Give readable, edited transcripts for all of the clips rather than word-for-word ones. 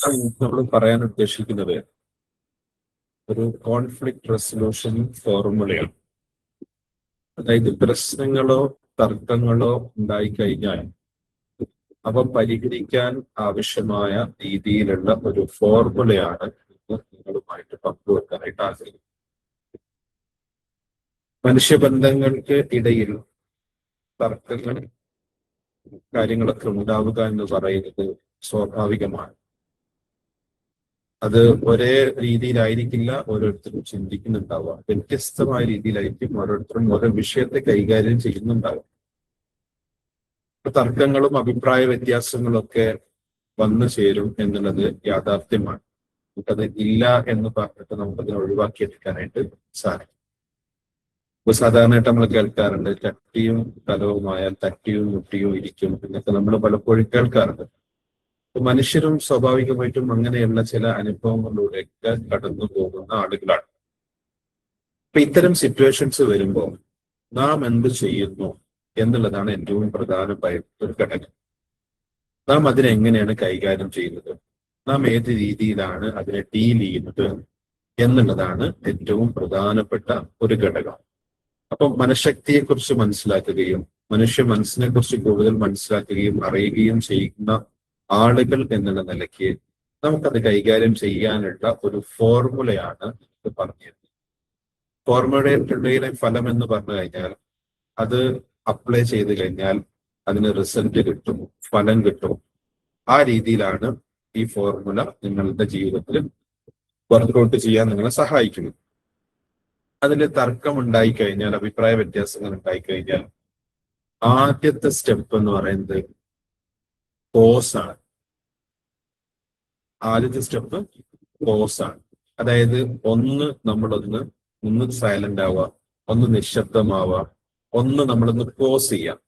നമ്മൾ പറയാൻ ഉദ്ദേശിക്കുന്നത് ഒരു കോൺഫ്ലിക്റ്റ് റെസൊല്യൂഷൻ ഫോർമുലയാണ്. അതായത് പ്രശ്നങ്ങളോ തർക്കങ്ങളോ ഉണ്ടായിക്കഴിഞ്ഞാൽ അവ പരിഹരിക്കാൻ ആവശ്യമായ രീതിയിലുള്ള ഒരു ഫോർമുലയാണ് ഇന്ന് നിങ്ങളുമായിട്ട് പങ്കുവെക്കാനായിട്ട് ആഗ്രഹിക്കുന്നത്. മനുഷ്യബന്ധങ്ങൾക്ക് ഇടയിൽ തർക്കങ്ങൾ കാര്യങ്ങളൊക്കെ ഉണ്ടാവുക എന്ന് പറയുന്നത് സ്വാഭാവികമാണ്. അത് ഒരേ രീതിയിലായിരിക്കില്ല ഓരോരുത്തരും ചിന്തിക്കുന്നുണ്ടാവുക. വ്യത്യസ്തമായ രീതിയിലായിരിക്കും ഓരോരുത്തരും ഓരോ വിഷയത്തെ കൈകാര്യം ചെയ്യുന്നുണ്ടാവുക. തർക്കങ്ങളും അഭിപ്രായ വ്യത്യാസങ്ങളും ഒക്കെ വന്നു ചേരും എന്നുള്ളത് യാഥാർത്ഥ്യമാണ്. നമുക്കത് ഇല്ല എന്ന് പറഞ്ഞിട്ട് നമുക്കതിനെ ഒഴിവാക്കിയെടുക്കാനായിട്ട് സാധിക്കും. ഇപ്പൊ സാധാരണയായിട്ട് നമ്മൾ കേൾക്കാറുണ്ട്, ചട്ടിയും കലവുമായാൽ തട്ടിയും മുട്ടിയും ഇരിക്കും എന്നൊക്കെ നമ്മൾ പലപ്പോഴും കേൾക്കാറുണ്ട്. മനുഷ്യരും സ്വാഭാവികമായിട്ടും അങ്ങനെയുള്ള ചില അനുഭവങ്ങളിലൂടെയൊക്കെ കടന്നു പോകുന്ന ആളുകളാണ്. അപ്പൊ ഇത്തരം സിറ്റുവേഷൻസ് വരുമ്പോൾ നാം എന്ത് ചെയ്യുന്നു എന്നുള്ളതാണ് ഏറ്റവും പ്രധാനമായ ഒരു ഘടകം. നാം അതിനെ എങ്ങനെയാണ് കൈകാര്യം ചെയ്യുന്നത്, നാം ഏത് രീതിയിലാണ് അതിനെ ഡീൽ ചെയ്യുന്നത് എന്നുള്ളതാണ് ഏറ്റവും പ്രധാനപ്പെട്ട ഒരു ഘടകം. അപ്പം മനഃശക്തിയെക്കുറിച്ച് മനസ്സിലാക്കുകയും മനുഷ്യ മനസ്സിനെ കുറിച്ച് കൂടുതൽ മനസ്സിലാക്കുകയും അറിയുകയും ചെയ്യുന്ന ആളുകൾ എന്നുള്ള നിലയ്ക്ക് നമുക്കത് കൈകാര്യം ചെയ്യാനുള്ള ഒരു ഫോർമുലയാണ് ഇത് പറഞ്ഞത്. ഫോർമുലയുടെ ഫലം എന്ന് പറഞ്ഞു കഴിഞ്ഞാൽ അത് അപ്ലൈ ചെയ്ത് കഴിഞ്ഞാൽ അതിന് റിസൾട്ട് കിട്ടും, ഫലം കിട്ടും. ആ രീതിയിലാണ് ഈ ഫോർമുല നിങ്ങളുടെ ജീവിതത്തിൽ വർക്ക്ഔട്ട് ചെയ്യാൻ നിങ്ങളെ സഹായിക്കുന്നത്. അതിൽ തർക്കം ഉണ്ടായിക്കഴിഞ്ഞാൽ, അഭിപ്രായ വ്യത്യാസങ്ങൾ ഉണ്ടായിക്കഴിഞ്ഞാൽ ആദ്യത്തെ സ്റ്റെപ്പ് എന്ന് പറയുന്നത് പോസ് ആണ്. ആദ്യത്തെ സ്റ്റെപ്പ് പോസ് ആണ്. അതായത് നമ്മളൊന്ന് സൈലന്റ് ആവുക, ഒന്ന് നിശബ്ദമാവുക, നമ്മളൊന്ന് പോസ് ചെയ്യാം.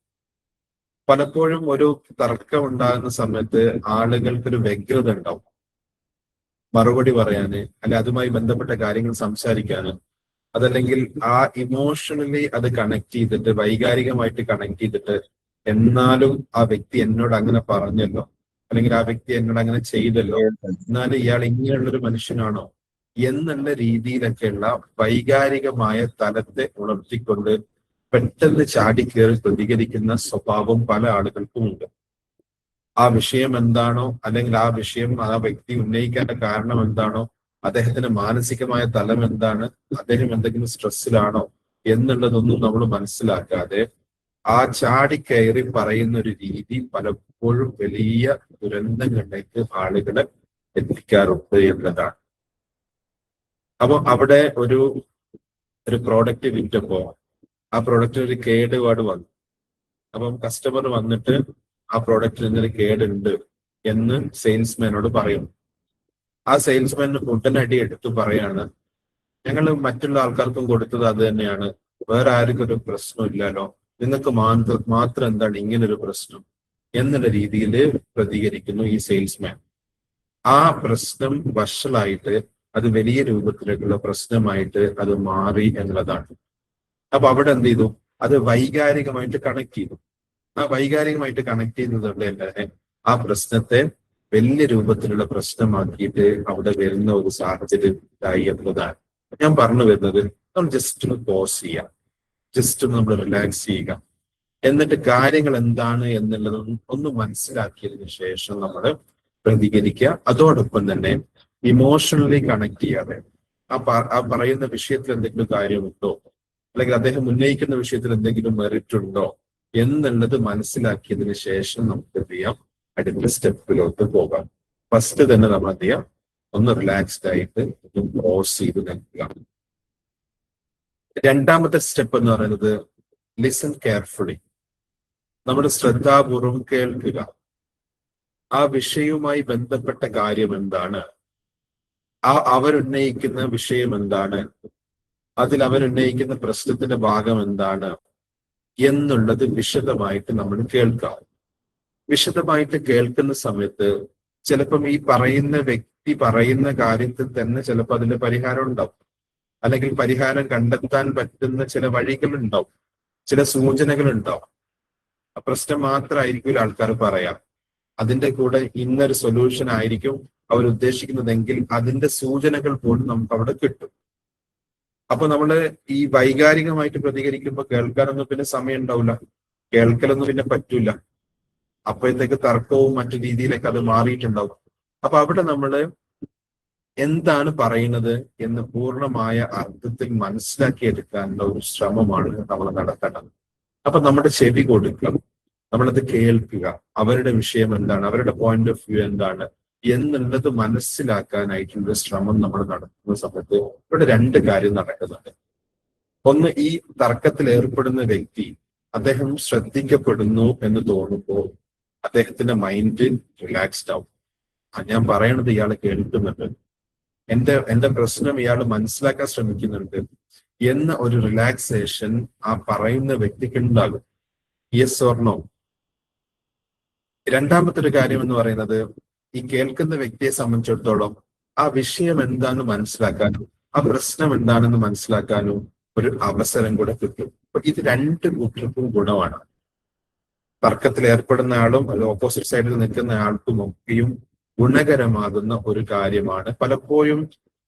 പലപ്പോഴും ഒരു തർക്കം ഉണ്ടാകുന്ന സമയത്ത് ആളുകൾക്കൊരു വ്യഗ്രത ഉണ്ടാവും, മറുപടി പറയാന്, അല്ലെ അതുമായി ബന്ധപ്പെട്ട കാര്യങ്ങൾ സംസാരിക്കാന്. അതല്ലെങ്കിൽ ആ ഇമോഷണലി അത് കണക്ട് ചെയ്തിട്ട്, വൈകാരികമായിട്ട് കണക്ട് ചെയ്തിട്ട്, എന്നാലും ആ വ്യക്തി എന്നോട് അങ്ങനെ പറഞ്ഞല്ലോ, അല്ലെങ്കിൽ ആ വ്യക്തി എന്നോട് അങ്ങനെ ചെയ്തല്ലോ, എന്നാലും ഇയാൾ ഇങ്ങനെയുള്ളൊരു മനുഷ്യനാണോ എന്നുള്ള രീതിയിലൊക്കെയുള്ള വൈകാരികമായ തലത്തെ ഉണർത്തിക്കൊണ്ട് പെട്ടെന്ന് ചാടിക്കേറി പ്രതികരിക്കുന്ന സ്വഭാവം പല ആളുകൾക്കും ഉണ്ട്. ആ വിഷയം എന്താണോ, അല്ലെങ്കിൽ ആ വിഷയം ആ വ്യക്തി ഉന്നയിക്കേണ്ട കാരണം എന്താണോ, അദ്ദേഹത്തിന്റെ മാനസികമായ തലം എന്താണ്, അദ്ദേഹം എന്തെങ്കിലും സ്ട്രെസ്സിലാണോ എന്നുള്ളതൊന്നും നമ്മൾ മനസ്സിലാക്കാതെ ആ ചാടിക്കയറി പറയുന്ന ഒരു രീതി പലപ്പോഴും വലിയ ദുരന്തങ്ങളിലേക്ക് ആളുകളെ എത്തിക്കാറുണ്ട് എന്നതാണ്. അപ്പൊ അവിടെ ഒരു പ്രോഡക്റ്റ് വിറ്റപ്പോ ആ പ്രോഡക്റ്റിന് ഒരു കേടുപാട് വന്നു. അപ്പം കസ്റ്റമർ വന്നിട്ട് ആ പ്രോഡക്റ്റിന് ഇന്നൊരു കേടുണ്ട് എന്ന് സെയിൽസ്മാനോട് പറയും. ആ സെയിൽസ്മാൻ ഉടനടി എടുത്തു പറയാണ്, ഞങ്ങൾ മറ്റുള്ള ആൾക്കാർക്കും കൊടുത്തത് അത് തന്നെയാണ്, വേറെ ആർക്കും ഒരു പ്രശ്നമില്ലല്ലോ, നിങ്ങൾക്ക് മാത്രം എന്താണ് ഇങ്ങനൊരു പ്രശ്നം എന്നുള്ള രീതിയിൽ പ്രതികരിക്കുന്നു ഈ സെയിൽസ്മാൻ. ആ പ്രശ്നം വഷളായിട്ട് അത് വലിയ രൂപത്തിലേക്കുള്ള പ്രശ്നമായിട്ട് അത് മാറി എന്നുള്ളതാണ്. അപ്പൊ അവിടെ എന്ത് ചെയ്തു, അത് വൈകാരികമായിട്ട് കണക്ട് ചെയ്തു. ആ വൈകാരികമായിട്ട് കണക്ട് ചെയ്യുന്നതുകൊണ്ട് തന്നെ ആ പ്രശ്നത്തെ വലിയ രൂപത്തിലുള്ള പ്രശ്നമാക്കിയിട്ട് അവിടെ വരുന്ന ഒരു സാഹചര്യം ഉണ്ടായി എന്നതാണ് ഞാൻ പറഞ്ഞു വരുന്നത്. നമ്മൾ ജസ്റ്റ് ഒന്ന് പോസ് ചെയ്യുക, ജസ്റ്റ് നമ്മൾ റിലാക്സ് ചെയ്യുക, എന്നിട്ട് കാര്യങ്ങൾ എന്താണ് എന്നുള്ളത് ഒന്ന് മനസ്സിലാക്കിയതിനു ശേഷം നമ്മൾ പ്രതികരിക്കുക. അതോടൊപ്പം തന്നെ ഇമോഷണലി കണക്ട് ചെയ്യാതെ ആ പറയുന്ന വിഷയത്തിൽ എന്തെങ്കിലും കാര്യമുണ്ടോ, അല്ലെങ്കിൽ അദ്ദേഹം ഉന്നയിക്കുന്ന വിഷയത്തിൽ എന്തെങ്കിലും മെറിറ്റ് ഉണ്ടോ എന്നുള്ളത് മനസ്സിലാക്കിയതിന് ശേഷം നമുക്ക് എന്ത് ചെയ്യാം, അടുത്ത സ്റ്റെപ്പിലോട്ട് പോകാം. ഫസ്റ്റ് തന്നെ നമ്മൾ എന്ത് ചെയ്യാം, ഒന്ന് റിലാക്സ്ഡ് ആയിട്ട് ഒന്ന് പോസ് ചെയ്ത് നിൽക്കുക. രണ്ടാമത്തെ സ്റ്റെപ്പ് എന്ന് പറയുന്നത് ലിസൺ കെയർഫുള്ളി. നമ്മൾ ശ്രദ്ധാപൂർവം കേൾക്കുക. ആ വിഷയവുമായി ബന്ധപ്പെട്ട കാര്യം എന്താണ്, അവരുന്നയിക്കുന്ന വിഷയം എന്താണ്, അതിൽ അവരുന്നയിക്കുന്ന പ്രശ്നത്തിന്റെ ഭാഗം എന്താണ് എന്നുള്ളത് വിശദമായിട്ട് നമ്മൾ കേൾക്കാം. വിശദമായിട്ട് കേൾക്കുന്ന സമയത്ത് ചിലപ്പം ഈ പറയുന്ന വ്യക്തി പറയുന്ന കാര്യത്തിൽ തന്നെ ചിലപ്പോൾ അതിന്റെ പരിഹാരം ഉണ്ടാവും, അല്ലെങ്കിൽ പരിഹാരം കണ്ടെത്താൻ പറ്റുന്ന ചില വഴികളുണ്ടാവും, ചില സൂചനകൾ ഉണ്ടാവും. ആ പ്രശ്നം മാത്രമായിരിക്കും ആൾക്കാർ പറയാം, അതിന്റെ കൂടെ ഇന്നൊരു സൊല്യൂഷൻ ആയിരിക്കും അവർ ഉദ്ദേശിക്കുന്നതെങ്കിൽ അതിന്റെ സൂചനകൾ പോലും നമുക്ക് അവിടെ കിട്ടും. അപ്പൊ നമ്മള് ഈ വൈകാരികമായിട്ട് പ്രതികരിക്കുമ്പോൾ കേൾക്കാനൊന്നും പിന്നെ സമയം ഉണ്ടാവില്ല, കേൾക്കലൊന്നും പിന്നെ പറ്റൂല. അപ്പോഴത്തേക്ക് തർക്കവും മറ്റു രീതിയിലേക്ക് അത് മാറിയിട്ടുണ്ടാവും. അപ്പൊ അവിടെ നമ്മള് എന്താണ് പറയുന്നത് എന്ന് പൂർണ്ണമായ അർത്ഥത്തിൽ മനസ്സിലാക്കിയെടുക്കാനുള്ള ഒരു ശ്രമമാണ് നമ്മൾ നടത്തേണ്ടത്. അപ്പൊ നമ്മുടെ ചെവി കൊടുക്കുക, നമ്മളത് കേൾക്കുക, അവരുടെ വിഷയം എന്താണ്, അവരുടെ പോയിന്റ് ഓഫ് വ്യൂ എന്താണ് എന്നുള്ളത് മനസ്സിലാക്കാനായിട്ടുള്ള ശ്രമം നമ്മൾ നടത്തുന്ന സമയത്ത് ഇവിടെ രണ്ട് കാര്യം നടക്കുന്നുണ്ട്. ഒന്ന്, ഈ തർക്കത്തിൽ ഏർപ്പെടുന്ന വ്യക്തി അദ്ദേഹം ശ്രദ്ധിക്കപ്പെടുന്നു എന്ന് തോന്നുമ്പോൾ അദ്ദേഹത്തിന്റെ മൈൻഡ് റിലാക്സ്ഡ് ആവും. ഞാൻ പറയണത് ഇയാൾ കേൾക്കുന്നുണ്ട്, എന്റെ പ്രശ്നം ഇയാൾ മനസ്സിലാക്കാൻ ശ്രമിക്കുന്നുണ്ട് എന്ന ഒരു റിലാക്സേഷൻ ആ പറയുന്ന വ്യക്തിക്ക് ഉണ്ടാകും. Yes or no? രണ്ടാമത്തെ ഒരു കാര്യം എന്ന് പറയുന്നത്, ഈ കേൾക്കുന്ന വ്യക്തിയെ സംബന്ധിച്ചിടത്തോളം ആ വിഷയം എന്താണെന്ന് മനസ്സിലാക്കാനും ആ പ്രശ്നം എന്താണെന്ന് മനസ്സിലാക്കാനും ഒരു അവസരം കൂടെ കിട്ടും. അപ്പൊ ഇത് രണ്ട് കൂട്ടർക്കും ഗുണമാണ്. തർക്കത്തിൽ ഏർപ്പെടുന്ന ആളും അത് ഓപ്പോസിറ്റ് സൈഡിൽ നിൽക്കുന്ന ആൾക്കും ഒക്കെയും ഗുണകരമാകുന്ന ഒരു കാര്യമാണ്. പലപ്പോഴും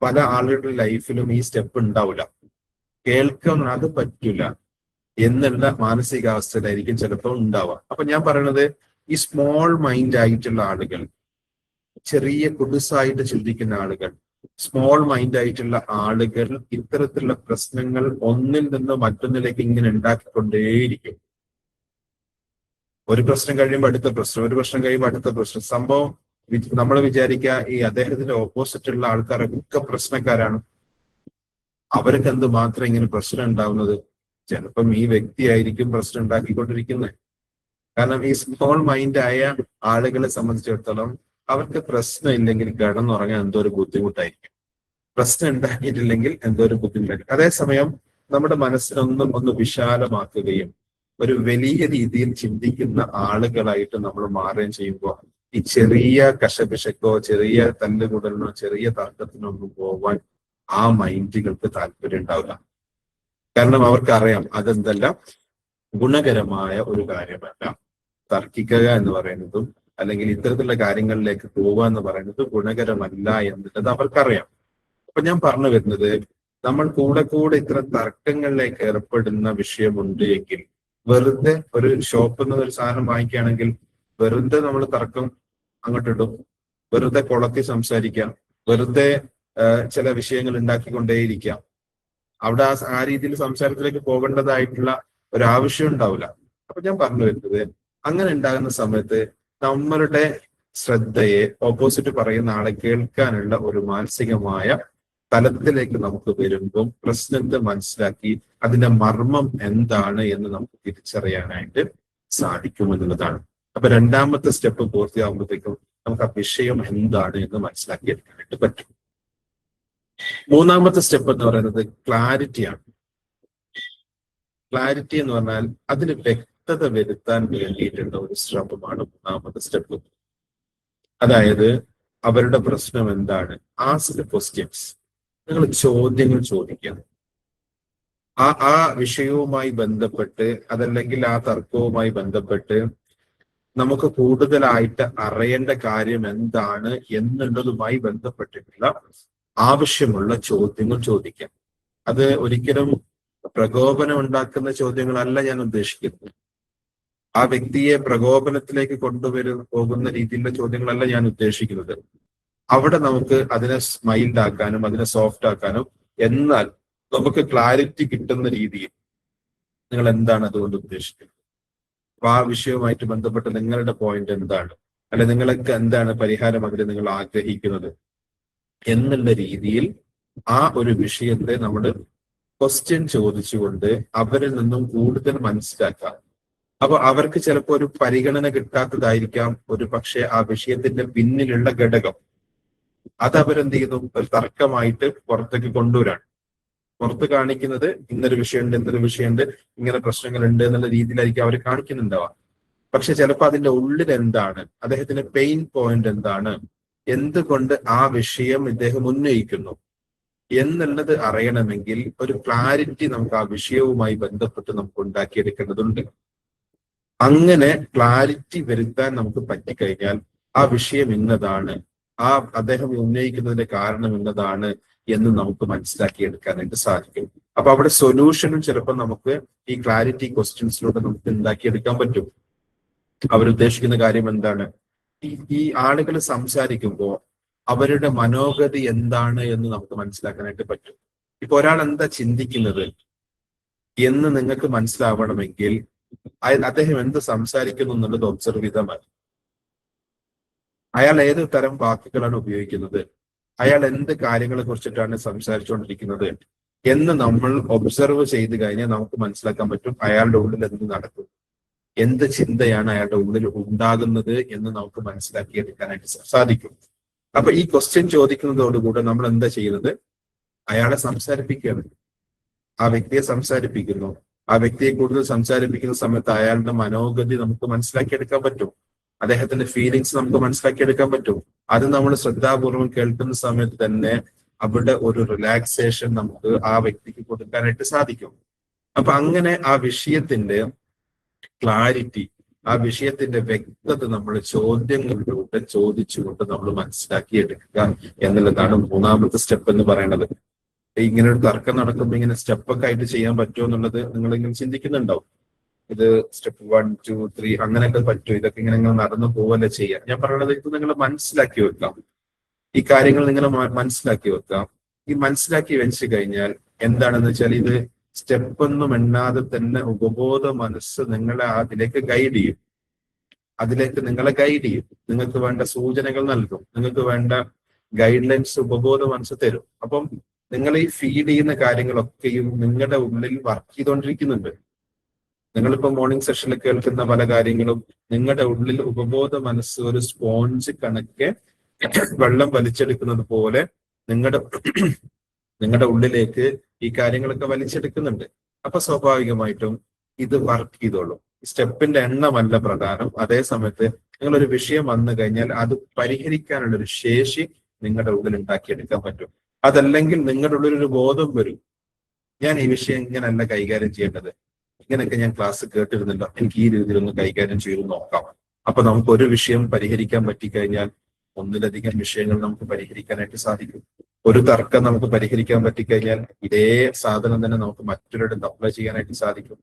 പല ആളുകളുടെ ലൈഫിലും ഈ സ്റ്റെപ്പ് ഉണ്ടാവില്ല, കേൾക്കാൻ അത് പറ്റില്ല എന്നുള്ള മാനസികാവസ്ഥയിലായിരിക്കും ചിലപ്പോൾ ഉണ്ടാവുക. അപ്പൊ ഞാൻ പറയുന്നത്, ഈ സ്മോൾ മൈൻഡ് ആയിട്ടുള്ള ആളുകൾ, ചെറിയ കുടുസായിട്ട് ചിന്തിക്കുന്ന ആളുകൾ, സ്മോൾ മൈൻഡ് ആയിട്ടുള്ള ആളുകൾ ഇത്തരത്തിലുള്ള പ്രശ്നങ്ങൾ ഒന്നിൽ നിന്ന് മറ്റൊന്നിലേക്ക് ഇങ്ങനെ ഉണ്ടാക്കിക്കൊണ്ടേയിരിക്കും. ഒരു പ്രശ്നം കഴിയുമ്പോൾ അടുത്ത പ്രശ്നം, ഒരു പ്രശ്നം കഴിയുമ്പോൾ അടുത്ത പ്രശ്നം. സംഭവം നമ്മൾ വിചാരിക്കുക ഈ അദ്ദേഹത്തിന്റെ ഓപ്പോസിറ്റ് ഉള്ള ആൾക്കാരൊക്കെ പ്രശ്നക്കാരാണ്, അവർക്ക് എന്ത് മാത്രം ഇങ്ങനെ പ്രശ്നം ഉണ്ടാവുന്നത്? ചിലപ്പം ഈ വ്യക്തിയായിരിക്കും പ്രശ്നം ഉണ്ടാക്കിക്കൊണ്ടിരിക്കുന്നത്. കാരണം ഈ സ്മോൾ മൈൻഡ് ആയ ആളുകളെ സംബന്ധിച്ചിടത്തോളം അവർക്ക് പ്രശ്നം ഇല്ലെങ്കിൽ കിടന്നുറങ്ങാൻ എന്തോ ഒരു ബുദ്ധിമുട്ടായിരിക്കും, പ്രശ്നം ഉണ്ടാക്കിയിട്ടില്ലെങ്കിൽ എന്തോ ഒരു ബുദ്ധിമുട്ടായിരിക്കും. അതേസമയം നമ്മുടെ മനസ്സിനൊന്നും ഒന്ന് വിശാലമാക്കുകയും ഒരു വലിയ രീതിയിൽ ചിന്തിക്കുന്ന ആളുകളായിട്ട് നമ്മൾ മാറുകയും ചെയ്യുമ്പോൾ ഈ ചെറിയ കശപിശക്കോ ചെറിയ തല്ലുകൂടലിനോ ചെറിയ തർക്കത്തിനോ ഒന്നും പോവാൻ ആ മൈൻഡുകൾക്ക് താല്പര്യം ഉണ്ടാവില്ല. കാരണം അവർക്കറിയാം അതെന്തല്ല ഗുണകരമായ ഒരു കാര്യമല്ല. തർക്കിക്കുക എന്ന് പറയുന്നതും അല്ലെങ്കിൽ ഇത്തരത്തിലുള്ള കാര്യങ്ങളിലേക്ക് പോവുക എന്ന് പറയുന്നത് ഗുണകരമല്ല എന്നുള്ളത് അവർക്കറിയാം. അപ്പൊ ഞാൻ പറഞ്ഞു വരുന്നത്, നമ്മൾ കൂടെ ഇത്തരം തർക്കങ്ങളിലേക്ക് ഏർപ്പെടുന്ന വിഷയമുണ്ട് എങ്കിൽ, വെറുതെ ഒരു ഷോപ്പിൽ നിന്ന് ഒരു സാധനം വാങ്ങിക്കുകയാണെങ്കിൽ വെറുതെ നമ്മൾ തർക്കം അങ്ങോട്ടിടും, വെറുതെ കുളത്തി സംസാരിക്കാം, വെറുതെ ചില വിഷയങ്ങൾ ഉണ്ടാക്കിക്കൊണ്ടേയിരിക്കാം. അവിടെ ആ രീതിയിൽ സംസാരത്തിലേക്ക് പോകേണ്ടതായിട്ടുള്ള ഒരു ആവശ്യം ഉണ്ടാവില്ല. അപ്പൊ ഞാൻ പറഞ്ഞു വരുന്നത്, അങ്ങനെ ഉണ്ടാകുന്ന സമയത്ത് നമ്മളുടെ ശ്രദ്ധയെ ഓപ്പോസിറ്റ് പറയുന്ന ആളെ കേൾക്കാനുള്ള ഒരു മാനസികമായ തലത്തിലേക്ക് നമുക്ക് വരുമ്പം പ്രശ്നത്തെ മനസ്സിലാക്കി അതിന്റെ മർമ്മം എന്താണ് എന്ന് നമുക്ക് തിരിച്ചറിയാനായിട്ട് സാധിക്കുമെന്നുള്ളതാണ്. അപ്പൊ രണ്ടാമത്തെ സ്റ്റെപ്പ് പൂർത്തിയാകുമ്പോഴത്തേക്കും നമുക്ക് ആ വിഷയം എന്താണ് എന്ന് മനസ്സിലാക്കിയെടുക്കാനായിട്ട് പറ്റും. മൂന്നാമത്തെ സ്റ്റെപ്പ് എന്ന് പറയുന്നത് ക്ലാരിറ്റിയാണ്. ക്ലാരിറ്റി എന്ന് പറഞ്ഞാൽ അതിന് വ്യക്തത വരുത്താൻ വേണ്ടിയിട്ടുള്ള ഒരു ശ്രമമാണ് മൂന്നാമത്തെ സ്റ്റെപ്പ്. അതായത് അവരുടെ പ്രശ്നം എന്താണ്, ആസ്ക് ക്വസ്റ്റ്യൻസ്. നിങ്ങൾ ചോദ്യങ്ങൾ ചോദിക്കുക. ആ വിഷയവുമായി ബന്ധപ്പെട്ട് അതല്ലെങ്കിൽ ആ തർക്കവുമായി ബന്ധപ്പെട്ട് നമുക്ക് കൂടുതലായിട്ട് അറിയേണ്ട കാര്യം എന്താണ് എന്നുള്ളതുമായി ബന്ധപ്പെട്ടിട്ടുള്ള ആവശ്യമുള്ള ചോദ്യങ്ങൾ ചോദിക്കാം. അത് ഒരിക്കലും പ്രകോപനം ഉണ്ടാക്കുന്ന ചോദ്യങ്ങളല്ല ഞാൻ ഉദ്ദേശിക്കുന്നത്. ആ വ്യക്തിയെ പ്രകോപനത്തിലേക്ക് പോകുന്ന രീതിയിലുള്ള ചോദ്യങ്ങളല്ല ഞാൻ ഉദ്ദേശിക്കുന്നത്. അവിടെ നമുക്ക് അതിനെ സ്മൈൽഡ് ആക്കാനും അതിനെ സോഫ്റ്റ് ആക്കാനും, എന്നാൽ നമുക്ക് ക്ലാരിറ്റി കിട്ടുന്ന രീതിയിൽ നിങ്ങൾ എന്താണ് അതുകൊണ്ട് ഉദ്ദേശിക്കുന്നത്, അപ്പൊ ആ വിഷയവുമായിട്ട് ബന്ധപ്പെട്ട് നിങ്ങളുടെ പോയിന്റ് എന്താണ്, അല്ലെ നിങ്ങൾക്ക് എന്താണ് പരിഹാരം അതിന് നിങ്ങൾ ആഗ്രഹിക്കുന്നത് എന്നുള്ള രീതിയിൽ ആ ഒരു വിഷയത്തെ നമ്മൾ ക്വസ്റ്റ്യൻ ചോദിച്ചുകൊണ്ട് അവരിൽ നിന്നും കൂടുതൽ മനസ്സിലാക്കാം. അപ്പൊ അവർക്ക് ചിലപ്പോൾ ഒരു പരിഗണന കിട്ടാത്തതായിരിക്കാം ഒരു പക്ഷെ ആ വിഷയത്തിന്റെ പിന്നിലുള്ള ഘടകം. അത് അവരെന്ത് ചെയ്യുന്നു, ഒരു തർക്കമായിട്ട് പുറത്തേക്ക് കൊണ്ടുവരാണ്. പുറത്ത് കാണിക്കുന്നത് ഇന്നൊരു വിഷയമുണ്ട്, എന്തൊരു വിഷയമുണ്ട്, ഇങ്ങനെ പ്രശ്നങ്ങളുണ്ട് എന്നുള്ള രീതിയിലായിരിക്കും അവർ കാണിക്കുന്നുണ്ടാവുക. പക്ഷെ ചിലപ്പോൾ അതിന്റെ ഉള്ളിൽ എന്താണ്, അദ്ദേഹത്തിന്റെ പെയിൻ പോയിന്റ് എന്താണ്, എന്തുകൊണ്ട് ആ വിഷയം ഇദ്ദേഹം ഉന്നയിക്കുന്നു എന്നുള്ളത് അറിയണമെങ്കിൽ ഒരു ക്ലാരിറ്റി നമുക്ക് ആ വിഷയവുമായി ബന്ധപ്പെട്ട് നമുക്ക് ഉണ്ടാക്കിയെടുക്കേണ്ടതുണ്ട്. അങ്ങനെ ക്ലാരിറ്റി വരുത്താൻ നമുക്ക് പറ്റിക്കഴിഞ്ഞാൽ ആ വിഷയം ഇന്നതാണ്, ആ അദ്ദേഹം ഉന്നയിക്കുന്നതിന്റെ കാരണം ഇന്നതാണ് എന്ന് നമുക്ക് മനസ്സിലാക്കിയെടുക്കാനായിട്ട് സാധിക്കും. അപ്പൊ അവിടെ സൊല്യൂഷനും ചിലപ്പോൾ നമുക്ക് ഈ ക്ലാരിറ്റി ക്വസ്റ്റ്യൻസിലൂടെ നമുക്ക് ഉണ്ടാക്കിയെടുക്കാൻ പറ്റും. അവരുദ്ദേശിക്കുന്ന കാര്യം എന്താണ്, ഈ ആളുകൾ സംസാരിക്കുമ്പോൾ അവരുടെ മനോഗതി എന്താണ് എന്ന് നമുക്ക് മനസ്സിലാക്കാനായിട്ട് പറ്റും. ഇപ്പൊ ഒരാൾ എന്താ ചിന്തിക്കുന്നത് എന്ന് നിങ്ങൾക്ക് മനസ്സിലാവണമെങ്കിൽ അദ്ദേഹം എന്ത് സംസാരിക്കുന്നു എന്നുള്ളത് ഒബ്സർവ് ചെയ്താൽ മതി. അയാൾ ഏത് തരം വാക്കുകളാണ് ഉപയോഗിക്കുന്നത്, അയാൾ എന്ത് കാര്യങ്ങളെ കുറിച്ചിട്ടാണ് സംസാരിച്ചുകൊണ്ടിരിക്കുന്നത് എന്ന് നമ്മൾ ഒബ്സർവ് ചെയ്ത് കഴിഞ്ഞാൽ നമുക്ക് മനസ്സിലാക്കാൻ പറ്റും അയാളുടെ ഉള്ളിൽ എന്ത് നടക്കും, എന്ത് ചിന്തയാണ് അയാളുടെ ഉള്ളിൽ ഉണ്ടാകുന്നത് എന്ന് നമുക്ക് മനസ്സിലാക്കിയെടുക്കാനായിട്ട് സാധിക്കും. അപ്പൊ ഈ ക്വസ്റ്റ്യൻ ചോദിക്കുന്നതോടുകൂടെ നമ്മൾ എന്താ ചെയ്യുന്നത്, അയാളെ സംസാരിപ്പിക്കുകയാണ്, ആ വ്യക്തിയെ സംസാരിപ്പിക്കുന്നു. ആ വ്യക്തിയെ കൂടുതൽ സംസാരിപ്പിക്കുന്ന സമയത്ത് അയാളുടെ മനോഗതി നമുക്ക് മനസ്സിലാക്കിയെടുക്കാൻ പറ്റും, അദ്ദേഹത്തിന്റെ ഫീലിങ്സ് നമുക്ക് മനസ്സിലാക്കിയെടുക്കാൻ പറ്റും. അത് നമ്മൾ ശ്രദ്ധാപൂർവം കേൾക്കുന്ന സമയത്ത് തന്നെ അവിടെ ഒരു റിലാക്സേഷൻ നമുക്ക് ആ വ്യക്തിക്ക് കൊടുക്കാനായിട്ട് സാധിക്കും. അപ്പൊ അങ്ങനെ ആ വിഷയത്തിന്റെ ക്ലാരിറ്റി, ആ വിഷയത്തിന്റെ വ്യക്തത നമ്മൾ ചോദ്യങ്ങളിലൂടെ ചോദിച്ചുകൊണ്ട് നമ്മൾ മനസ്സിലാക്കിയെടുക്കുക എന്നുള്ളതാണ് മൂന്നാമത്തെ സ്റ്റെപ്പ് എന്ന് പറയുന്നത്. ഇങ്ങനെ ഒരു തർക്കം നടക്കുമ്പോൾ ഇങ്ങനെ സ്റ്റെപ്പൊക്കെ ആയിട്ട് ചെയ്യാൻ പറ്റുമോ എന്നുള്ളത് നിങ്ങൾ ഇങ്ങനെ ചിന്തിക്കുന്നുണ്ടാവും. ഇത് സ്റ്റെപ്പ് 1, 2, 3 അങ്ങനെയൊക്കെ പറ്റുമോ, ഇതൊക്കെ ഇങ്ങനെ നടന്നു പോവല്ലേ ചെയ്യാം. ഞാൻ പറയുന്നത് ഇത് നിങ്ങൾ മനസ്സിലാക്കി വെക്കാം, ഈ കാര്യങ്ങൾ നിങ്ങൾ മനസ്സിലാക്കി വെക്കാം. ഈ മനസ്സിലാക്കി വെച്ച് കഴിഞ്ഞാൽ എന്താണെന്ന് വെച്ചാൽ ഇത് സ്റ്റെപ്പൊന്നും എണ്ണാതെ തന്നെ ഉപബോധ മനസ്സ് നിങ്ങളെ അതിലേക്ക് ഗൈഡ് ചെയ്യും, അതിലേക്ക് നിങ്ങളെ ഗൈഡ് ചെയ്യും, നിങ്ങൾക്ക് വേണ്ട സൂചനകൾ നൽകും, നിങ്ങൾക്ക് വേണ്ട ഗൈഡ് ലൈൻസ് ഉപബോധ മനസ്സ് തരും. അപ്പം നിങ്ങൾ ഈ ഫീഡ് ചെയ്യുന്ന കാര്യങ്ങളൊക്കെയും നിങ്ങളുടെ ഉള്ളിൽ വർക്ക് ചെയ്തുകൊണ്ടിരിക്കുന്നുണ്ട്. നിങ്ങളിപ്പോ മോർണിംഗ് സെഷനിൽ കേൾക്കുന്ന പല കാര്യങ്ങളും നിങ്ങളുടെ ഉള്ളിൽ ഉപബോധ മനസ്സ് ഒരു സ്പോഞ്ച് കണക്കെ വെള്ളം വലിച്ചെടുക്കുന്നത് പോലെ നിങ്ങളുടെ ഉള്ളിലേക്ക് ഈ കാര്യങ്ങളൊക്കെ വലിച്ചെടുക്കുന്നുണ്ട്. അപ്പൊ സ്വാഭാവികമായിട്ടും ഇത് വർക്ക് ചെയ്തോളും. സ്റ്റെപ്പിന്റെ എണ്ണമല്ല പ്രധാനം. അതേ സമയത്ത് നിങ്ങളൊരു വിഷയം വന്നു കഴിഞ്ഞാൽ അത് പരിഹരിക്കാനുള്ള ഒരു ശേഷി നിങ്ങളുടെ ഉള്ളിൽ ഉണ്ടാക്കിയെടുക്കാൻ പറ്റും. അതല്ലെങ്കിൽ നിങ്ങളുടെ ഉള്ളിൽ ഒരു ബോധം വരും, ഞാൻ ഈ വിഷയം ഇങ്ങനെയല്ല കൈകാര്യം ചെയ്യേണ്ടത്, ഇങ്ങനെയൊക്കെ ഞാൻ ക്ലാസ് കേട്ടിരുന്നില്ല, എനിക്ക് ഈ രീതിയിലൊന്ന് കൈകാര്യം ചെയ്ത് നോക്കാം. അപ്പൊ നമുക്ക് ഒരു വിഷയം പരിഹരിക്കാൻ പറ്റിക്കഴിഞ്ഞാൽ ഒന്നിലധികം വിഷയങ്ങൾ നമുക്ക് പരിഹരിക്കാനായിട്ട് സാധിക്കും. ഒരു തർക്കം നമുക്ക് പരിഹരിക്കാൻ പറ്റിക്കഴിഞ്ഞാൽ ഇതേ സാധനം തന്നെ നമുക്ക് മറ്റൊരിടത്ത് അപ്ലൈ ചെയ്യാനായിട്ട് സാധിക്കും.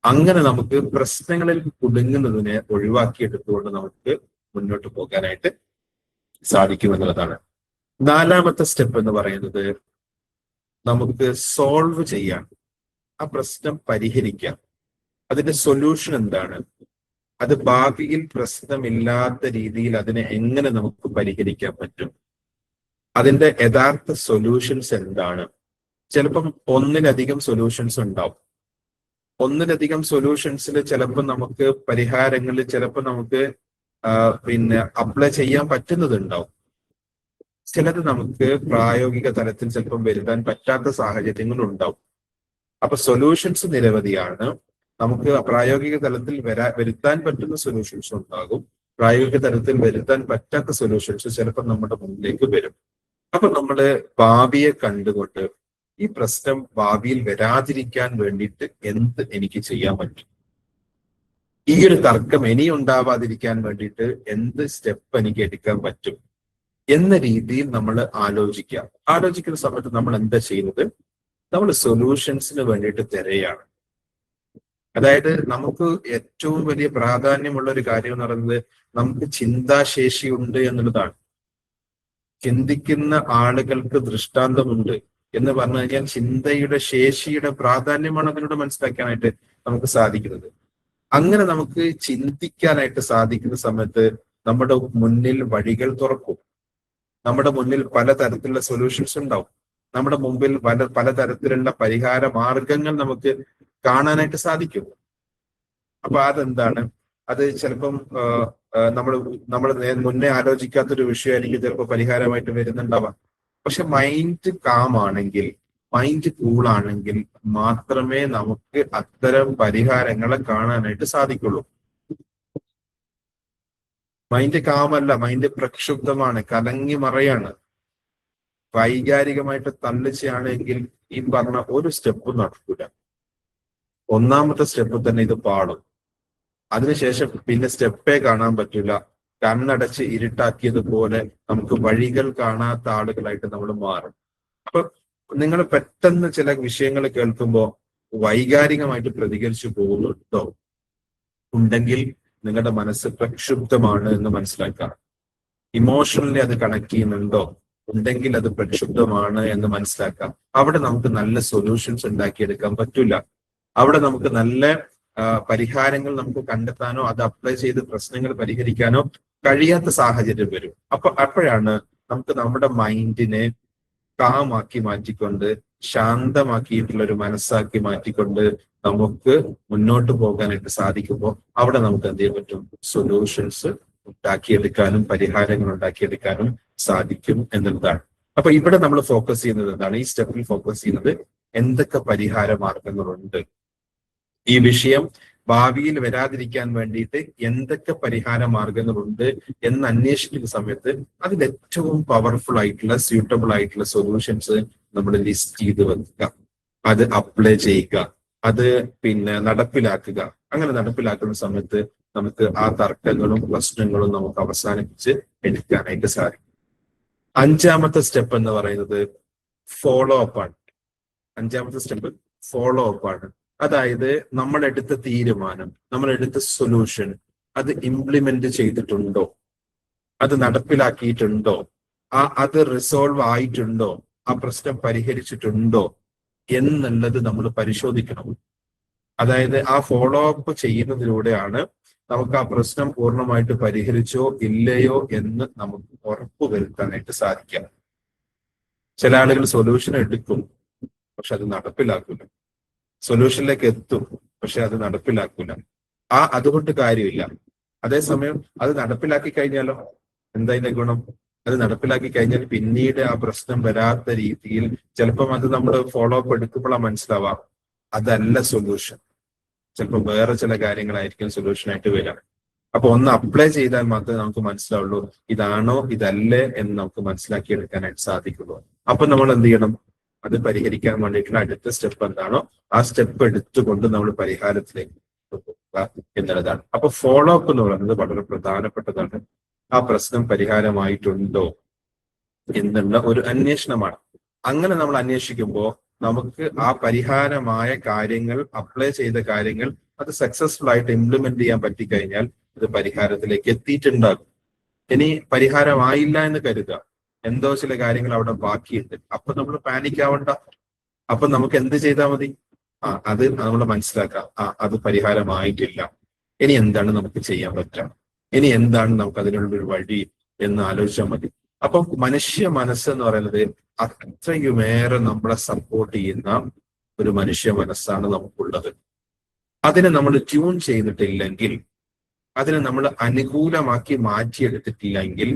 അങ്ങനെ നമുക്ക് പ്രശ്നങ്ങളിൽ കുടുങ്ങുന്നതിനെ ഒഴിവാക്കിയെടുത്തുകൊണ്ട് നമുക്ക് മുന്നോട്ട് പോകാനായിട്ട് സാധിക്കും എന്നുള്ളതാണ്. നാലാമത്തെ സ്റ്റെപ്പ് എന്ന് പറയുന്നത് നമുക്ക് സോൾവ് ചെയ്യാൻ, ആ പ്രശ്നം പരിഹരിക്കാം. അതിന്റെ സൊല്യൂഷൻ എന്താണ്, അത് ഭാവിയിൽ പ്രശ്നമില്ലാത്ത രീതിയിൽ അതിനെ എങ്ങനെ നമുക്ക് പരിഹരിക്കാൻ പറ്റും, അതിന്റെ യഥാർത്ഥ സൊല്യൂഷൻസ് എന്താണ്. ചിലപ്പം ഒന്നിലധികം സൊല്യൂഷൻസ് ഉണ്ടാവും. ഒന്നിലധികം സൊല്യൂഷൻസിൽ ചിലപ്പോൾ നമുക്ക് പരിഹാരങ്ങളിൽ ചിലപ്പോൾ നമുക്ക് അപ്ലൈ ചെയ്യാൻ പറ്റുന്നതുണ്ടാവും. ചിലത് നമുക്ക് പ്രായോഗിക തലത്തിൽ ചിലപ്പം വരുത്താൻ പറ്റാത്ത സാഹചര്യങ്ങളുണ്ടാവും. അപ്പൊ സൊല്യൂഷൻസ് നിരവധിയാണ്. നമുക്ക് പ്രായോഗിക തലത്തിൽ വരുത്താൻ പറ്റുന്ന സൊല്യൂഷൻസ് ഉണ്ടാകും, പ്രായോഗിക തലത്തിൽ വരുത്താൻ പറ്റാത്ത സൊല്യൂഷൻസ് ചിലപ്പോൾ നമ്മുടെ മുന്നിലേക്ക് വരും. അപ്പൊ നമ്മള് ഭാവിയെ കണ്ടുകൊണ്ട് ഈ പ്രശ്നം ഭാവിയിൽ വരാതിരിക്കാൻ വേണ്ടിയിട്ട് എന്ത് എനിക്ക് ചെയ്യാൻ പറ്റും, ഈ ഒരു തർക്കം ഇനി ഉണ്ടാവാതിരിക്കാൻ വേണ്ടിയിട്ട് എന്ത് സ്റ്റെപ്പ് എനിക്ക് എടുക്കാൻ പറ്റും എന്ന രീതിയിൽ നമ്മൾ ആലോചിക്കുന്ന സമയത്ത് നമ്മൾ എന്താ ചെയ്യുന്നത്, നമ്മൾ സൊല്യൂഷൻസിന് വേണ്ടിയിട്ട് തിരയാണ്. അതായത് നമുക്ക് ഏറ്റവും വലിയ പ്രാധാന്യമുള്ള ഒരു കാര്യം എന്ന് പറയുന്നത് നമുക്ക് ചിന്താശേഷി ഉണ്ട് എന്നുള്ളതാണ്. ചിന്തിക്കുന്ന ആളുകൾക്ക് ദൃഷ്ടാന്തമുണ്ട് എന്ന് പറഞ്ഞു കഴിഞ്ഞാൽ ചിന്തയുടെ ശേഷിയുടെ പ്രാധാന്യമാണ് അതിലൂടെ മനസ്സിലാക്കാനായിട്ട് നമുക്ക് സാധിക്കുന്നത്. അങ്ങനെ നമുക്ക് ചിന്തിക്കാനായിട്ട് സാധിക്കുന്ന സമയത്ത് നമ്മുടെ മുന്നിൽ വഴികൾ തുറക്കും, നമ്മുടെ മുന്നിൽ പലതരത്തിലുള്ള സൊല്യൂഷൻസ് ഉണ്ടാവും, നമ്മുടെ മുമ്പിൽ പലതരത്തിലുള്ള പരിഹാര മാർഗങ്ങൾ നമുക്ക് കാണാനായിട്ട് സാധിക്കും. അപ്പൊ അതെന്താണ്, അത് ചിലപ്പം നമ്മൾ മുന്നേ ആലോചിക്കാത്തൊരു വിഷയമായിരിക്കും ചിലപ്പോൾ പരിഹാരമായിട്ട് വരുന്നുണ്ടാവാം. പക്ഷെ മൈൻഡ് കാം ആണെങ്കിൽ, മൈൻഡ് കൂൾ ആണെങ്കിൽ മാത്രമേ നമുക്ക് അത്തരം പരിഹാരങ്ങളെ കാണാനായിട്ട് സാധിക്കുള്ളൂ. മൈൻഡ് കാമല്ല, മൈൻഡ് പ്രക്ഷുബ്ധമാണ്, കലങ്ങി മറയാണ്, വൈകാരികമായിട്ട് തള്ളിച്ചാണെങ്കിൽ ഈ പറഞ്ഞ ഒരു സ്റ്റെപ്പും നടക്കില്ല. ഒന്നാമത്തെ സ്റ്റെപ്പ് തന്നെ ഇത് പാടും. അതിനുശേഷം പിന്നെ സ്റ്റെപ്പേ കാണാൻ പറ്റില്ല. കണ്ണടച്ച് ഇരുട്ടാക്കിയതുപോലെ നമുക്ക് വഴികൾ കാണാത്ത ആളുകളായിട്ട് നമ്മൾ മാറും. അപ്പൊ നിങ്ങൾ പെട്ടെന്ന് ചില വിഷയങ്ങൾ കേൾക്കുമ്പോൾ വൈകാരികമായിട്ട് പ്രതികരിച്ചു പോകുന്നുണ്ടോ? ഉണ്ടെങ്കിൽ നിങ്ങളുടെ മനസ്സ് പ്രക്ഷുബ്ധമാണ് എന്ന് മനസ്സിലാക്കാം. ഇമോഷണലി അത് കണക്ട് ചെയ്യുന്നുണ്ടോ? ഉണ്ടെങ്കിൽ അത് പ്രക്ഷുബ്ധമാണ് എന്ന് മനസ്സിലാക്കാം. അവിടെ നമുക്ക് നല്ല സൊല്യൂഷൻസ് ഉണ്ടാക്കിയെടുക്കാൻ പറ്റില്ല. അവിടെ നമുക്ക് നല്ല പരിഹാരങ്ങൾ നമുക്ക് കണ്ടെത്താനോ അത് അപ്ലൈ ചെയ്ത് പ്രശ്നങ്ങൾ പരിഹരിക്കാനോ കഴിയാത്ത സാഹചര്യം വരും. അപ്പോഴാണ് നമുക്ക് നമ്മുടെ മൈൻഡിനെ കാമാക്കി മാറ്റിക്കൊണ്ട് ശാന്തമാക്കിയിട്ടുള്ള ഒരു മനസ്സാക്കി മാറ്റിക്കൊണ്ട് നമുക്ക് മുന്നോട്ട് പോകാനായിട്ട് സാധിക്കുമ്പോൾ അവിടെ നമുക്ക് എന്ത് ചെയ്യാൻ പറ്റും? സൊല്യൂഷൻസ് ഉണ്ടാക്കിയെടുക്കാനും പരിഹാരങ്ങൾ ഉണ്ടാക്കിയെടുക്കാനും സാധിക്കും എന്നുള്ളതാണ്. അപ്പൊ ഇവിടെ നമ്മൾ ഫോക്കസ് ചെയ്യുന്നത് എന്താണ്? ഈ സ്റ്റെപ്പിൽ ഫോക്കസ് ചെയ്യുന്നത് എന്തൊക്കെ പരിഹാര മാർഗങ്ങളുണ്ട്, ഈ വിഷയം ഭാവിയിൽ വരാതിരിക്കാൻ വേണ്ടിയിട്ട് എന്തൊക്കെ പരിഹാര മാർഗങ്ങളുണ്ട് എന്ന് അന്വേഷിക്കുന്ന സമയത്ത് അതിൽ ഏറ്റവും പവർഫുൾ ആയിട്ടുള്ള സ്യൂട്ടബിൾ ആയിട്ടുള്ള സൊല്യൂഷൻസ് നമ്മൾ ലിസ്റ്റ് ചെയ്ത് വെക്കുക, അത് അപ്ലൈ ചെയ്യുക, അത് നടപ്പിലാക്കുക. അങ്ങനെ നടപ്പിലാക്കുന്ന സമയത്ത് നമുക്ക് ആ തർക്കങ്ങളും പ്രശ്നങ്ങളും നമുക്ക് അവസാനിപ്പിച്ച് എടുക്കാനായിട്ട് സാധിക്കും. അഞ്ചാമത്തെ സ്റ്റെപ്പ് എന്ന് പറയുന്നത് ഫോളോ അപ്പ് ആണ്. അഞ്ചാമത്തെ സ്റ്റെപ്പ് ഫോളോ അപ്പ് ആണ്. അതായത് നമ്മളെടുത്ത തീരുമാനം, നമ്മളെടുത്ത സൊല്യൂഷൻ അത് ഇംപ്ലിമെന്റ് ചെയ്തിട്ടുണ്ടോ, അത് നടപ്പിലാക്കിയിട്ടുണ്ടോ, അത് റിസോൾവ് ആയിട്ടുണ്ടോ, ആ പ്രശ്നം പരിഹരിച്ചിട്ടുണ്ടോ എന്നുള്ളത് നമ്മൾ പരിശോധിക്കണം. അതായത് ആ ഫോളോ അപ്പ് ചെയ്യുന്നതിലൂടെയാണ് നമുക്ക് ആ പ്രശ്നം പൂർണ്ണമായിട്ട് പരിഹരിച്ചോ ഇല്ലയോ എന്ന് നമുക്ക് ഉറപ്പുവരുത്താനായിട്ട് സാധിക്കാം. ചില ആളുകൾ സൊല്യൂഷൻ എടുക്കും, പക്ഷെ അത് നടപ്പിലാക്കില്ല. സൊല്യൂഷനിലേക്ക് എത്തും, പക്ഷെ അത് നടപ്പിലാക്കില്ല. അതുകൊണ്ട് കാര്യമില്ല. അതേസമയം അത് നടപ്പിലാക്കി കഴിഞ്ഞാലോ എന്താ ഗുണം? അത് നടപ്പിലാക്കി കഴിഞ്ഞാൽ പിന്നീട് ആ പ്രശ്നം വരാത്ത രീതിയിൽ ചിലപ്പം അത് നമ്മൾ ഫോളോ അപ്പ് എടുക്കുമ്പോഴാണ് മനസ്സിലാവാം അതല്ല സൊല്യൂഷൻ. ചിലപ്പോൾ വേറെ ചില കാര്യങ്ങളായിരിക്കും സൊല്യൂഷൻ ആയിട്ട് വരിക. അപ്പൊ ഒന്ന് അപ്ലൈ ചെയ്താൽ മാത്രമേ നമുക്ക് മനസ്സിലാവുള്ളൂ ഇതാണോ ഇതല്ലേ എന്ന് നമുക്ക് മനസ്സിലാക്കി എടുക്കാനായിട്ട് സാധിക്കുള്ളൂ. അപ്പൊ നമ്മൾ എന്ത് ചെയ്യണം? അത് പരിഹരിക്കാൻ വേണ്ടിയിട്ടുള്ള അടുത്ത സ്റ്റെപ്പ് എന്താണോ ആ സ്റ്റെപ്പ് എടുത്തുകൊണ്ട് നമ്മൾ പരിഹാരത്തിലേക്ക് പോകുക എന്നുള്ളതാണ്. അപ്പൊ ഫോളോ അപ്പ് എന്ന് പറയുന്നത് വളരെ പ്രധാനപ്പെട്ടതാണ്. ആ പ്രശ്നം പരിഹാരമായിട്ടുണ്ടോ എന്നുള്ള ഒരു അന്വേഷണമാണ്. അങ്ങനെ നമ്മൾ അന്വേഷിക്കുമ്പോൾ നമുക്ക് ആ പരിഹാരമായ കാര്യങ്ങൾ, അപ്ലൈ ചെയ്ത കാര്യങ്ങൾ അത് സക്സസ്ഫുൾ ആയിട്ട് ഇംപ്ലിമെന്റ് ചെയ്യാൻ പറ്റിക്കഴിഞ്ഞാൽ അത് പരിഹാരത്തിലേക്ക് എത്തിയിട്ടുണ്ടാകും. ഇനി പരിഹാരമായില്ല എന്ന് കരുതുക, എന്തോ ചില കാര്യങ്ങൾ അവിടെ ബാക്കിയുണ്ട്, അപ്പൊ നമ്മൾ പാനിക് ആവണ്ട. അപ്പൊ നമുക്ക് എന്ത് ചെയ്താൽ മതി? അത് നമ്മൾ മനസ്സിലാക്കാം, അത് പരിഹാരമായിട്ടില്ല, ഇനി എന്താണ് നമുക്ക് ചെയ്യാൻ പറ്റുക, ഇനി എന്താണ് നമുക്ക് അതിനുള്ളൊരു വഴി എന്ന് ആലോചിച്ചാൽ മതി. അപ്പം മനുഷ്യ മനസ്സ് എന്ന് പറയുന്നത് അത്രയുമേറെ നമ്മളെ സപ്പോർട്ട് ചെയ്യുന്ന ഒരു മനുഷ്യ മനസ്സാണ് നമുക്കുള്ളത്. അതിനെ നമ്മൾ ട്യൂൺ ചെയ്തിട്ടില്ലെങ്കിൽ, അതിനെ നമ്മൾ അനുകൂലമാക്കി മാറ്റിയെടുത്തിട്ടില്ലെങ്കിൽ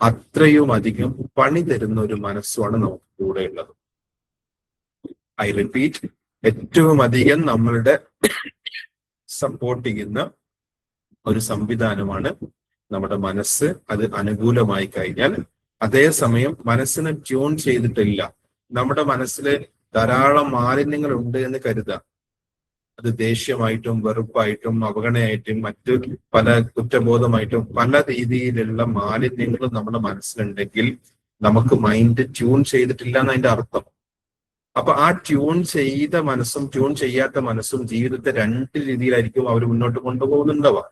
അത്രയും അധികം പണി തരുന്ന ഒരു മനസ്സുമാണ് നമുക്ക് കൂടെയുള്ളത്. ഐ റിപ്പീറ്റ്, ഏറ്റവും അധികം നമ്മളുടെ സപ്പോർട്ട് ചെയ്യുന്ന ഒരു സംവിധാനമാണ് നമ്മുടെ മനസ്സ്. അത് അനുകൂലമായി കഴിഞ്ഞാൽ, അതേസമയം മനസ്സിനെ ട്യൂൺ ചെയ്തിട്ടില്ല, നമ്മുടെ മനസ്സിൽ ധാരാളം മാലിന്യങ്ങൾ ഉണ്ട് എന്ന് കരുതാം. അത് ദേഷ്യമായിട്ടും വെറുപ്പായിട്ടും അവഗണയായിട്ടും മറ്റ് പല കുറ്റബോധമായിട്ടും പല രീതിയിലുള്ള മാലിന്യങ്ങളും നമ്മുടെ മനസ്സിലുണ്ടെങ്കിൽ നമുക്ക് മൈൻഡ് ട്യൂൺ ചെയ്തിട്ടില്ല എന്നതിന്റെ അർത്ഥം. അപ്പൊ ആ ട്യൂൺ ചെയ്ത മനസ്സും ട്യൂൺ ചെയ്യാത്ത മനസ്സും ജീവിതത്തെ രണ്ട് രീതിയിലായിരിക്കും അവർ മുന്നോട്ട് കൊണ്ടുപോകുന്നുണ്ടാവുക.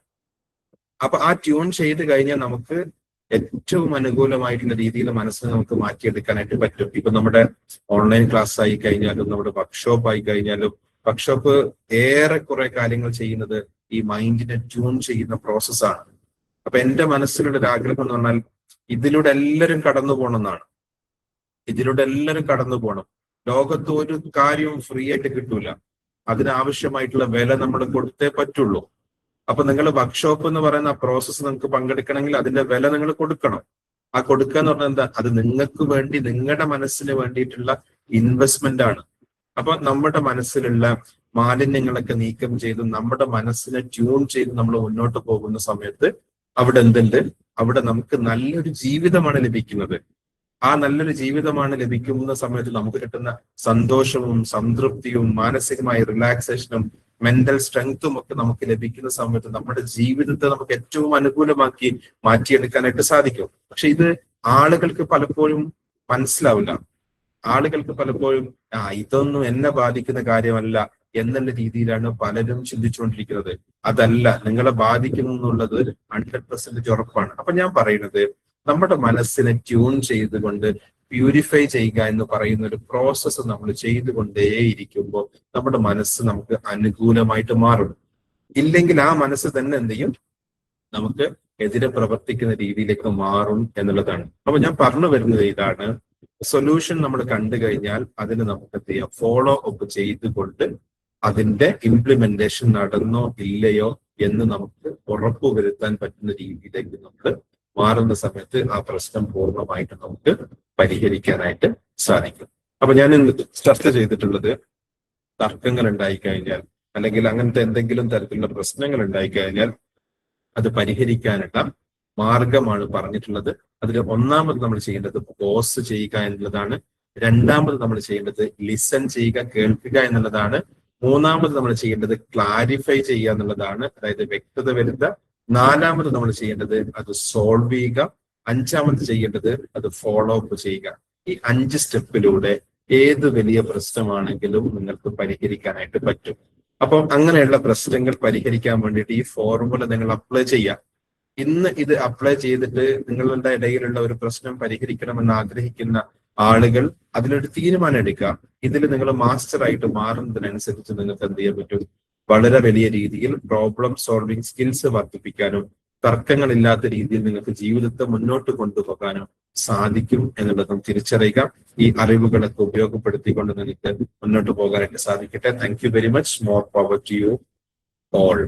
അപ്പൊ ആ ട്യൂൺ ചെയ്ത് കഴിഞ്ഞാൽ നമുക്ക് ഏറ്റവും അനുകൂലമായിട്ടുള്ള രീതിയിൽ മനസ്സിനെ നമുക്ക് മാറ്റിയെടുക്കാനായിട്ട് പറ്റും. ഇപ്പൊ നമ്മുടെ ഓൺലൈൻ ക്ലാസ് ആയി കഴിഞ്ഞാലും നമ്മുടെ വർക്ക്ഷോപ്പ് ആയി കഴിഞ്ഞാലും, വർക്ക്ഷോപ്പ് ഏറെക്കുറെ കാര്യങ്ങൾ ചെയ്യുന്നത് ഈ മൈൻഡിനെ ട്യൂൺ ചെയ്യുന്ന പ്രോസസ്സാണ്. അപ്പൊ എന്റെ മനസ്സിലുള്ള ഒരു ആഗ്രഹം എന്ന് പറഞ്ഞാൽ ഇതിലൂടെ എല്ലാവരും കടന്നു പോകണമെന്നാണ്. ഇതിലൂടെ എല്ലാവരും കടന്നു പോകണം. ലോകത്ത് ഒരു കാര്യവും ഫ്രീ ആയിട്ട് കിട്ടൂല. അതിനാവശ്യമായിട്ടുള്ള വില നമ്മൾ കൊടുത്തേ പറ്റുള്ളൂ. അപ്പൊ നിങ്ങൾ വർക്ക്ഷോപ്പ് എന്ന് പറയുന്ന പ്രോസസ്സ് നിങ്ങൾക്ക് പങ്കെടുക്കണമെങ്കിൽ അതിന്റെ വില നിങ്ങൾ കൊടുക്കണം. ആ കൊടുക്കുക എന്ന് പറഞ്ഞാൽ എന്താ? അത് നിങ്ങൾക്ക് വേണ്ടി, നിങ്ങളുടെ മനസ്സിന് വേണ്ടിയിട്ടുള്ള ഇൻവെസ്റ്റ്മെന്റ് ആണ്. അപ്പൊ നമ്മുടെ മനസ്സിലുള്ള മാലിന്യങ്ങളൊക്കെ നീക്കം ചെയ്ത് നമ്മുടെ മനസ്സിനെ ട്യൂൺ ചെയ്ത് നമ്മൾ മുന്നോട്ട് പോകുന്ന സമയത്ത് അവിടെ എന്തുണ്ട്? അവിടെ നമുക്ക് നല്ലൊരു ജീവിതമാണ് ലഭിക്കുന്നത്. ആ നല്ലൊരു ജീവിതമാണ് ലഭിക്കുന്ന സമയത്ത് നമുക്ക് കിട്ടുന്ന സന്തോഷവും സംതൃപ്തിയും മാനസികമായ റിലാക്സേഷനും മെന്റൽ സ്ട്രെങ്തും ഒക്കെ നമുക്ക് ലഭിക്കുന്ന സമയത്ത് നമ്മുടെ ജീവിതത്തെ നമുക്ക് ഏറ്റവും അനുകൂലമാക്കി മാറ്റിയെടുക്കാനായിട്ട് സാധിക്കും. പക്ഷെ ഇത് ആളുകൾക്ക് പലപ്പോഴും മനസ്സിലാവില്ല. ആളുകൾക്ക് പലപ്പോഴും ഇതൊന്നും എന്നെ ബാധിക്കുന്ന കാര്യമല്ല എന്നുള്ള രീതിയിലാണ് പലരും ചിന്തിച്ചുകൊണ്ടിരിക്കുന്നത്. അതല്ല, നിങ്ങളെ ബാധിക്കുന്നു എന്നുള്ളത് 100% ഉറപ്പാണ്. അപ്പൊ ഞാൻ പറയുന്നത്, നമ്മുടെ മനസ്സിനെ ട്യൂൺ ചെയ്തുകൊണ്ട് പ്യൂരിഫൈ ചെയ്യുക എന്ന് പറയുന്ന ഒരു പ്രോസസ്സ് നമ്മൾ ചെയ്തുകൊണ്ടേയിരിക്കുമ്പോൾ നമ്മുടെ മനസ്സ് നമുക്ക് അനുകൂലമായിട്ട് മാറും. ഇല്ലെങ്കിൽ ആ മനസ്സ് തന്നെ എന്ത് ചെയ്യും, നമുക്ക് എതിരെ പ്രവർത്തിക്കുന്ന രീതിയിലേക്ക് മാറും എന്നുള്ളതാണ്. അപ്പൊ ഞാൻ പറഞ്ഞു വരുന്നത് ഇതാണ്, സൊല്യൂഷൻ നമ്മൾ കണ്ടു കഴിഞ്ഞാൽ അതിന് നമുക്ക് എന്ത് ചെയ്യാം, ഫോളോ അപ്പ് ചെയ്തുകൊണ്ട് അതിന്റെ ഇംപ്ലിമെന്റേഷൻ നടന്നോ ഇല്ലയോ എന്ന് നമുക്ക് ഉറപ്പുവരുത്താൻ പറ്റുന്ന രീതിയിലേക്ക് നമ്മൾ മാറുന്ന സമയത്ത് ആ പ്രശ്നം പൂർണ്ണമായിട്ട് നമുക്ക് പരിഹരിക്കാനായിട്ട് സാധിക്കും. അപ്പൊ ഞാൻ ഇന്ന് ചർച്ച ചെയ്തിട്ടുള്ളത്, തർക്കങ്ങൾ ഉണ്ടായിക്കഴിഞ്ഞാൽ അല്ലെങ്കിൽ അങ്ങനത്തെ എന്തെങ്കിലും തരത്തിലുള്ള പ്രശ്നങ്ങൾ ഉണ്ടായിക്കഴിഞ്ഞാൽ അത് പരിഹരിക്കാനുള്ള മാർഗമാണ് പറഞ്ഞിട്ടുള്ളത്. അതിൽ ഒന്നാമത് നമ്മൾ ചെയ്യേണ്ടത് പോസ് ചെയ്യുക എന്നുള്ളതാണ്. രണ്ടാമത് നമ്മൾ ചെയ്യേണ്ടത് ലിസൺ ചെയ്യുക, കേൾക്കുക എന്നുള്ളതാണ്. മൂന്നാമത് നമ്മൾ ചെയ്യേണ്ടത് ക്ലാരിഫൈ ചെയ്യുക എന്നുള്ളതാണ്, അതായത് വ്യക്തത വരുത്തുക. നാലാമത് നമ്മൾ ചെയ്യേണ്ടത് അത് സോൾവ് ചെയ്യുക. അഞ്ചാമത് ചെയ്യേണ്ടത് അത് ഫോളോ അപ്പ് ചെയ്യുക. ഈ 5 സ്റ്റെപ്പിലൂടെ ഏത് വലിയ പ്രശ്നമാണെങ്കിലും നിങ്ങൾക്ക് പരിഹരിക്കാനായിട്ട് പറ്റും. അപ്പം അങ്ങനെയുള്ള പ്രശ്നങ്ങൾ പരിഹരിക്കാൻ വേണ്ടിയിട്ട് ഈ ഫോർമുല നിങ്ങൾ അപ്ലൈ ചെയ്യുക. ഇന്ന് ഇത് അപ്ലൈ ചെയ്തിട്ട് നിങ്ങളുടെ ഇടയിലുള്ള ഒരു പ്രശ്നം പരിഹരിക്കണമെന്ന് ആഗ്രഹിക്കുന്ന ആളുകൾ അതിനൊരു തീരുമാനം എടുക്കുക. ഇതിൽ നിങ്ങൾ മാസ്റ്റർ ആയിട്ട് മാറുന്നതിനനുസരിച്ച് നിങ്ങൾക്ക് എന്ത് ചെയ്യാൻ പറ്റും, വളരെ വലിയ രീതിയിൽ പ്രോബ്ലം സോൾവിങ് സ്കിൽസ് വർദ്ധിപ്പിക്കാനും തർക്കങ്ങളില്ലാത്ത രീതിയിൽ നിങ്ങൾക്ക് ജീവിതത്തെ മുന്നോട്ട് കൊണ്ടുപോകാനും സാധിക്കും എന്നുള്ളതും തിരിച്ചറിയുക. ഈ അറിവുകളൊക്കെ ഉപയോഗപ്പെടുത്തിക്കൊണ്ട് നിങ്ങൾക്ക് മുന്നോട്ട് പോകാനായിട്ട് സാധിക്കട്ടെ. Thank you very much. More power to you all.